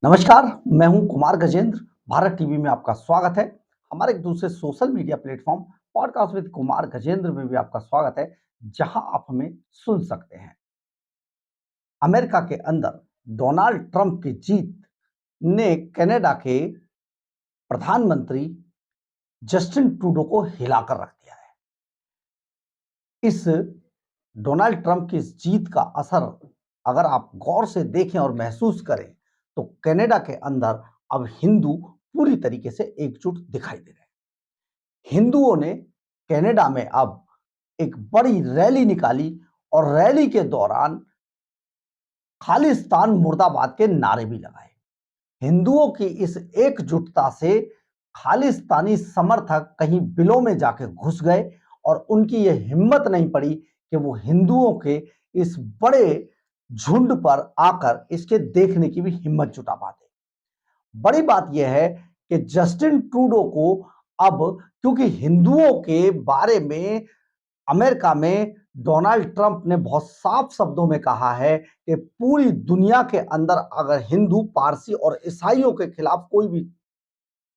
नमस्कार, मैं हूं कुमार गजेंद्र। भारत टीवी में आपका स्वागत है। हमारे एक दूसरे social media platform podcast with Kumar Gajendra में भी आपका स्वागत है, जहां आप हमें सुन सकते हैं। अमेरिका के अंदर डोनाल्ड ट्रंप की जीत ने कनाडा के प्रधानमंत्री जस्टिन ट्रूडो को हिलाकर रख दिया है। इस डोनाल्ड ट्रंप की इस जीत का असर अगर आप गौर से देखें और महसूस करें तो कनाडा के अंदर अब हिंदू पूरी तरीके से एकजुट दिखाई दे रहे हैं। हिंदुओं ने कनाडा में अब एक बड़ी रैली निकाली और रैली के दौरान खालिस्तान मुर्दाबाद के नारे भी लगाए। हिंदुओं की इस एकजुटता से खालिस्तानी समर्थक कहीं बिलों में जाके घुस गए और उनकी यह हिम्मत नहीं पड़ी कि वो हिंदुओं के इस बड़े झुंड पर आकर इसके देखने की भी हिम्मत जुटा पाते। बड़ी बात यह है कि जस्टिन ट्रूडो को अब, क्योंकि हिंदुओं के बारे में अमेरिका में डोनाल्ड ट्रंप ने बहुत साफ शब्दों में कहा है कि पूरी दुनिया के अंदर अगर हिंदू, पारसी और ईसाइयों के खिलाफ कोई भी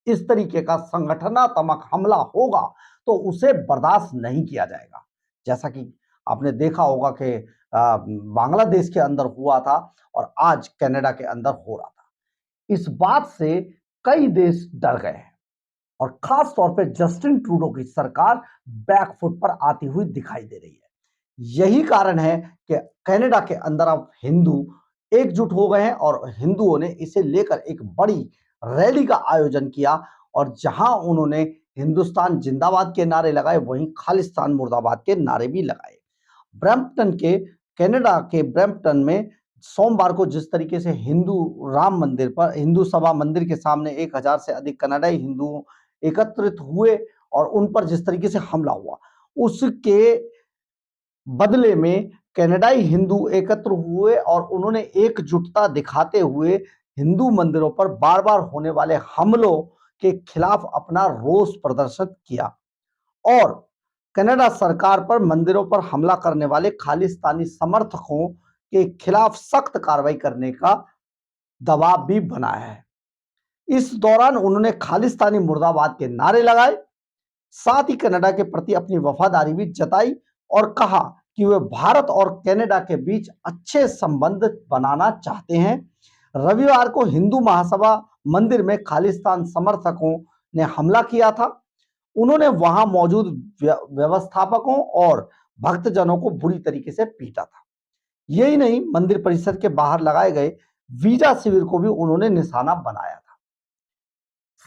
इस तरीके का संगठनात्मक हमला होगा तो उसे बर्दाश्त नहीं किया जाएगा। जैसा कि आपने देखा होगा कि बांग्लादेश के अंदर हुआ था और आज कनाडा के अंदर हो रहा था। इस बात से कई देश डर गए हैं और खास तौर पे जस्टिन ट्रूडो की सरकार बैकफुट पर आती हुई दिखाई दे रही है। यही कारण है कि कनाडा के अंदर अब हिंदू एकजुट हो गए हैं और हिंदुओं ने इसे लेकर एक बड़ी रैली का आयोजन किया और जहां उन्होंने हिंदुस्तान जिंदाबाद के नारे लगाए, वहीं खालिस्तान मुर्दाबाद के नारे भी लगाए। ब्रैम्पटन के कनाडा के ब्रैम्पटन में सोमवार को जिस तरीके से हिंदू राम मंदिर पर, हिंदू सभा मंदिर के सामने 1000 से अधिक कनाडाई हिंदू एकत्रित हुए और उन पर जिस तरीके से हमला हुआ, उसके बदले में कनाडाई हिंदू एकत्र हुए और उन्होंने एकजुटता दिखाते हुए हिंदू मंदिरों पर बार बार होने वाले हमलों के खिलाफ अपना रोष प्रदर्शित किया और कनाडा सरकार पर मंदिरों पर हमला करने वाले खालिस्तानी समर्थकों के खिलाफ सख्त कार्रवाई करने का दबाव भी बनाया है। इस दौरान उन्होंने खालिस्तानी मुर्दाबाद के नारे लगाए, साथ ही कनाडा के प्रति अपनी वफादारी भी जताई और कहा कि वे भारत और कनाडा के बीच अच्छे संबंध बनाना चाहते हैं। रविवार को हिंदू महासभा मंदिर में खालिस्तान समर्थकों ने हमला किया था। उन्होंने वहां मौजूद व्यवस्थापकों और भक्तजनों को बुरी तरीके से पीटा था। यही नहीं, मंदिर परिसर के बाहर लगाए गए वीजा शिविर को भी उन्होंने निशाना बनाया था।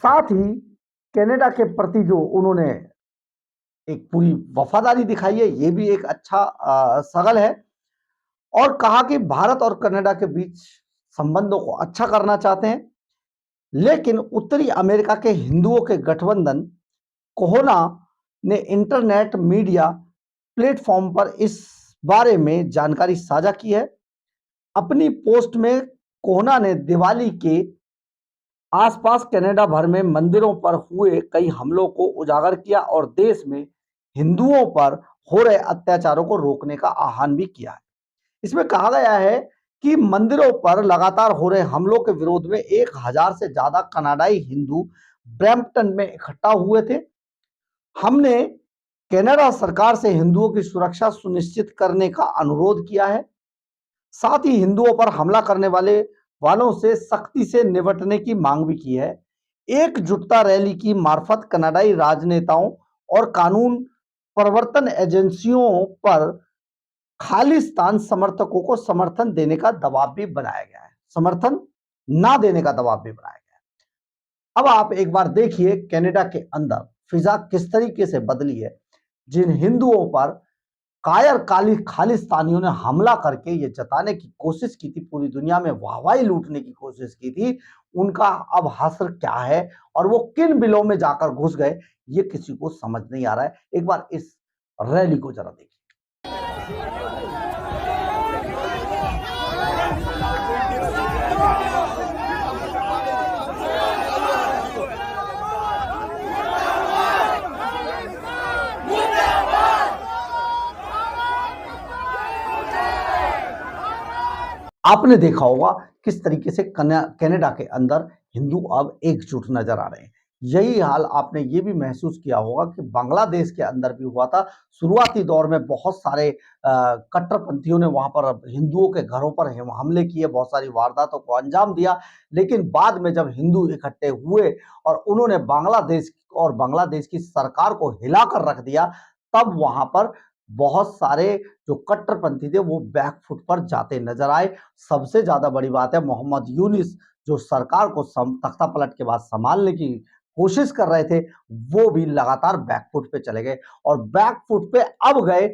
साथ ही कनाडा के प्रति जो उन्होंने एक पूरी वफादारी दिखाई है, ये भी एक अच्छा सगल है और कहा कि भारत और कनाडा के बीच संबंधों को अच्छा करना चाहते हैं। लेकिन उत्तरी अमेरिका के हिंदुओं के गठबंधन कोहोना ने इंटरनेट मीडिया प्लेटफॉर्म पर इस बारे में जानकारी साझा की है। अपनी पोस्ट में कोहोना ने दिवाली के आसपास कनाडा भर में मंदिरों पर हुए कई हमलों को उजागर किया और देश में हिंदुओं पर हो रहे अत्याचारों को रोकने का आह्वान भी किया है। इसमें कहा गया है कि मंदिरों पर लगातार हो रहे हमलों के विरोध में 1000 से ज्यादा कनाडाई हिंदू ब्रैम्पटन में इकट्ठा हुए थे। हमने कनाडा सरकार से हिंदुओं की सुरक्षा सुनिश्चित करने का अनुरोध किया है, साथ ही हिंदुओं पर हमला करने वालों से सख्ती से निपटने की मांग भी की है। एकजुटता रैली की मार्फत कनाडाई राजनेताओं और कानून प्रवर्तन एजेंसियों पर खालिस्तान समर्थकों को समर्थन देने का दबाव भी बनाया गया है, समर्थन ना देने का दबाव भी बनाया गया है। अब आप एक बार देखिए कनाडा के अंदर फिजा किस तरीके से बदली है। जिन हिंदुओं पर कायर काली खालिस्तानियों ने हमला करके ये जताने की कोशिश की थी, पूरी दुनिया में वाहवाही लूटने की कोशिश की थी, उनका अब हश्र क्या है और वो किन बिलों में जाकर घुस गए, ये किसी को समझ नहीं आ रहा है। एक बार इस रैली को जरा देखिए। आपने देखा होगा किस तरीके से कनाडा के अंदर हिंदू अब एकजुट नजर आ रहे हैं। यही हाल आपने ये भी महसूस किया होगा कि बांग्लादेश के अंदर भी हुआ था। शुरुआती दौर में बहुत सारे कट्टरपंथियों ने वहां पर हिंदुओं के घरों पर हमले किए, बहुत सारी वारदातों को अंजाम दिया। लेकिन बाद में जब हिंदू इकट्ठे हुए और उन्होंने बांग्लादेश की सरकार को हिलाकर रख दिया, तब वहां पर बहुत सारे जो कट्टरपंथी थे वो बैकफुट पर जाते नजर आए। सबसे ज्यादा बड़ी बात है, मोहम्मद यूनिस जो सरकार को तख्ता पलट के बाद संभालने की कोशिश कर रहे थे, वो भी लगातार बैकफुट पे चले गए। और बैकफुट पे अब गए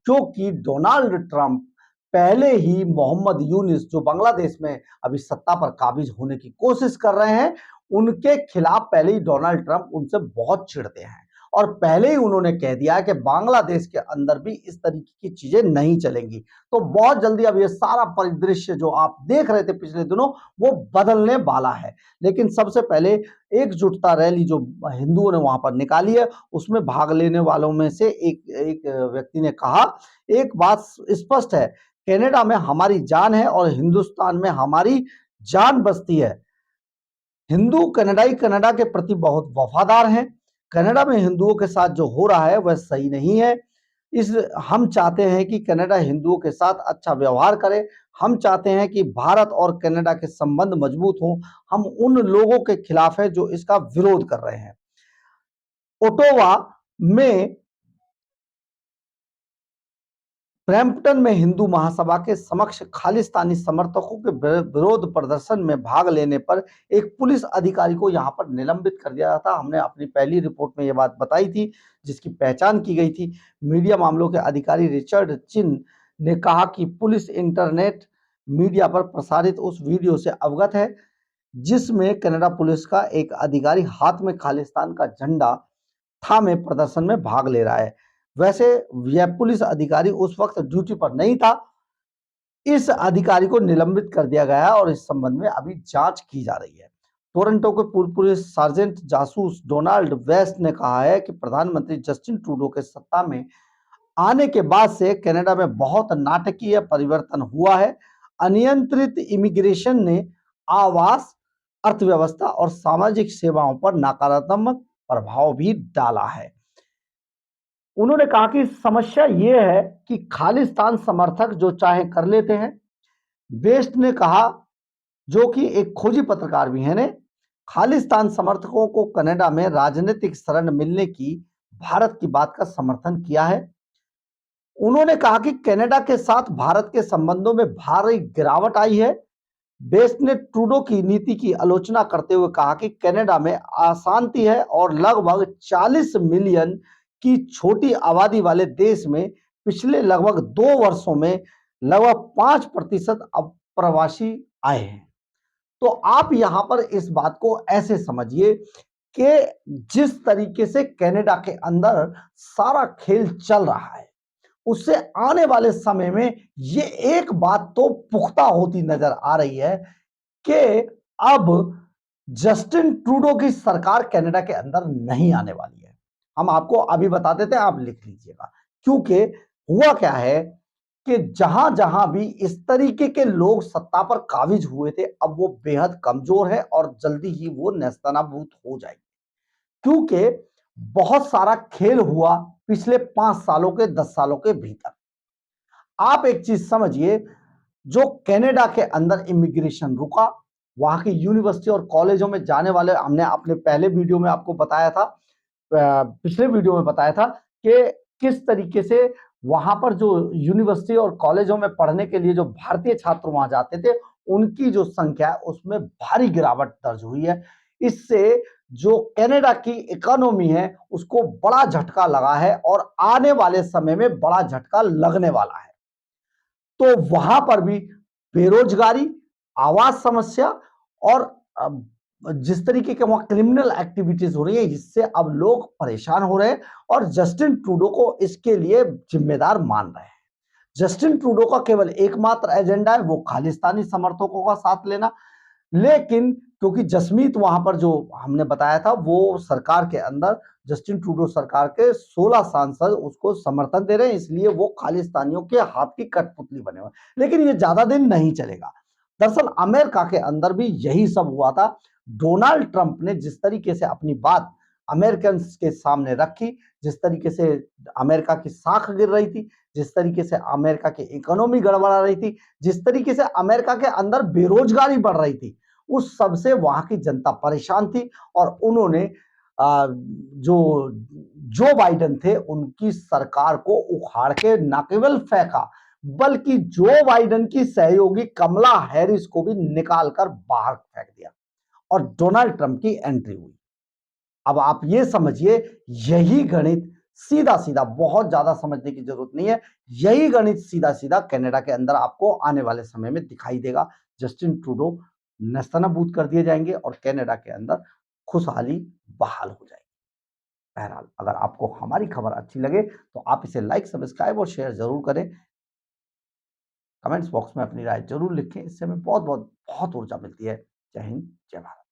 जो कि डोनाल्ड ट्रंप पहले ही मोहम्मद यूनिस जो बांग्लादेश में अभी सत्ता पर काबिज होने की कोशिश कर रहे हैं, उनके खिलाफ पहले ही डोनाल्ड ट्रंप उनसे बहुत चिढ़ते हैं और पहले ही उन्होंने कह दिया है कि बांग्लादेश के अंदर भी इस तरीके की चीजें नहीं चलेंगी। तो बहुत जल्दी अब ये सारा परिदृश्य जो आप देख रहे थे पिछले दिनों, वो बदलने वाला है। लेकिन सबसे पहले एकजुटता रैली जो हिंदुओं ने वहां पर निकाली है, उसमें भाग लेने वालों में से एक व्यक्ति ने कहा, एक बात स्पष्ट है, कनाडा में हमारी जान है और हिंदुस्तान में हमारी जान बसती है। हिंदू कनाडाई कनाडा के प्रति बहुत वफादार हैं। कनाडा में हिंदुओं के साथ जो हो रहा है वह सही नहीं है। इस हम चाहते हैं कि कनाडा हिंदुओं के साथ अच्छा व्यवहार करे। हम चाहते हैं कि भारत और कनाडा के संबंध मजबूत हों। हम उन लोगों के खिलाफ हैं जो इसका विरोध कर रहे हैं। ओटावा में ब्रैम्पटन में हिंदू महासभा के समक्ष खालिस्तानी समर्थकों के विरोध प्रदर्शन में भाग लेने पर एक पुलिस अधिकारी को यहां पर निलंबित कर दिया था। हमने अपनी पहली रिपोर्ट में यह बात बताई थी, जिसकी पहचान की गई थी। मीडिया मामलों के अधिकारी रिचर्ड चिन ने कहा कि पुलिस इंटरनेट मीडिया पर प्रसारित उस वीडियो से अवगत है जिसमें कनाडा पुलिस का एक अधिकारी हाथ में खालिस्तान का झंडा थामे प्रदर्शन में भाग ले रहा है। वैसे यह पुलिस अधिकारी उस वक्त ड्यूटी पर नहीं था। इस अधिकारी को निलंबित कर दिया गया है और इस संबंध में अभी जांच की जा रही है। टोरंटो के पूर्व पुलिस सार्जेंट जासूस डोनाल्ड वेस्ट ने कहा है कि प्रधानमंत्री जस्टिन ट्रूडो के सत्ता में आने के बाद से कनाडा में बहुत नाटकीय परिवर्तन हुआ है। अनियंत्रित इमिग्रेशन ने आवास, अर्थव्यवस्था और सामाजिक सेवाओं पर नकारात्मक प्रभाव भी डाला है। उन्होंने कहा कि समस्या यह है कि खालिस्तान समर्थक जो चाहे कर लेते हैं। वेस्ट ने कहा, जो कि एक खोजी पत्रकार भी हैं, ने खालिस्तान समर्थकों को कनाडा में राजनीतिक शरण मिलने की भारत की बात का समर्थन किया है। उन्होंने कहा कि कनाडा के साथ भारत के संबंधों में भारी गिरावट आई है। वेस्ट ने ट्रूडो की नीति की आलोचना करते हुए कहा कि कनाडा में अशांति है और लगभग 40 मिलियन की छोटी आबादी वाले देश में पिछले लगभग 2 वर्षों में लगभग 5% अप्रवासी आए हैं। तो आप यहां पर इस बात को ऐसे समझिए कि जिस तरीके से कनाडा के अंदर सारा खेल चल रहा है, उससे आने वाले समय में ये एक बात तो पुख्ता होती नजर आ रही है कि अब जस्टिन ट्रूडो की सरकार कनाडा के अंदर नहीं आने वाली है। हम आपको अभी बता देते हैं, आप लिख लीजिएगा। क्योंकि हुआ क्या है कि जहां जहां भी इस तरीके के लोग सत्ता पर काबिज हुए थे, अब वो बेहद कमजोर है और जल्दी ही वो नेस्तनाबूत हो जाएगी। क्योंकि बहुत सारा खेल हुआ पिछले 5 सालों के 10 सालों के भीतर। आप एक चीज समझिए, जो कनाडा के अंदर इमिग्रेशन रुका, वहां की यूनिवर्सिटी और कॉलेजों में जाने वाले, हमने अपने पहले वीडियो में आपको बताया था, पिछले वीडियो में बताया था कि किस तरीके से वहां पर जो यूनिवर्सिटी और कॉलेजों में पढ़ने के लिए जो भारतीय छात्र वहां जाते थे, उनकी जो संख्या है उसमें भारी गिरावट दर्ज हुई है। इससे जो कनाडा की इकोनॉमी है उसको बड़ा झटका लगा है और आने वाले समय में बड़ा झटका लगने वाला है। तो वहां पर भी बेरोजगारी, आवास समस्या और जिस तरीके के वहां क्रिमिनल एक्टिविटीज हो रही है, इससे अब लोग परेशान हो रहे हैं और जस्टिन ट्रूडो को इसके लिए जिम्मेदार मान रहे हैं। जस्टिन ट्रूडो का केवल एकमात्र एजेंडा है, वो खालिस्तानी समर्थकों का साथ लेना। लेकिन क्योंकि जसमीत वहां पर जो हमने बताया था, वो सरकार के अंदर जस्टिन ट्रूडो सरकार के 16 सांसद उसको समर्थन दे रहे हैं, इसलिए वो खालिस्तानियों के हाथ की कठपुतली बने हुए। लेकिन ये ज्यादा दिन नहीं चलेगा। दरअसल अमेरिका के अंदर भी यही सब हुआ था। डोनाल्ड ट्रंप ने जिस तरीके से अपनी बात अमेरिकन के सामने रखी, जिस तरीके से अमेरिका की साख गिर रही थी, जिस तरीके से अमेरिका की इकोनॉमी गड़बड़ा रही थी, जिस तरीके से अमेरिका के अंदर बेरोजगारी बढ़ रही थी, उस सबसे वहां की जनता परेशान थी। और उन्होंने जो जो बाइडेन थे उनकी सरकार को उखाड़ के न केवल फेंका, बल्कि जो बाइडेन की सहयोगी कमला हैरिस को भी निकालकर बाहर फेंक दिया और डोनाल्ड ट्रंप की एंट्री हुई। अब आप ये समझिए, यही गणित सीधा सीधा, बहुत ज्यादा समझने की जरूरत नहीं है, यही गणित सीधा सीधा कनाडा के अंदर आपको आने वाले समय में दिखाई देगा। जस्टिन ट्रूडो नेस्तनाबूद कर दिए जाएंगे और कनाडा के अंदर खुशहाली बहाल हो जाएगी। बहरहाल, अगर आपको हमारी खबर अच्छी लगे तो आप इसे लाइक, सब्सक्राइब और शेयर जरूर करें। कमेंट्स बॉक्स में अपनी राय जरूर लिखें, इससे हमें बहुत बहुत बहुत ऊर्जा मिलती है। जय हिंद, जय भारत।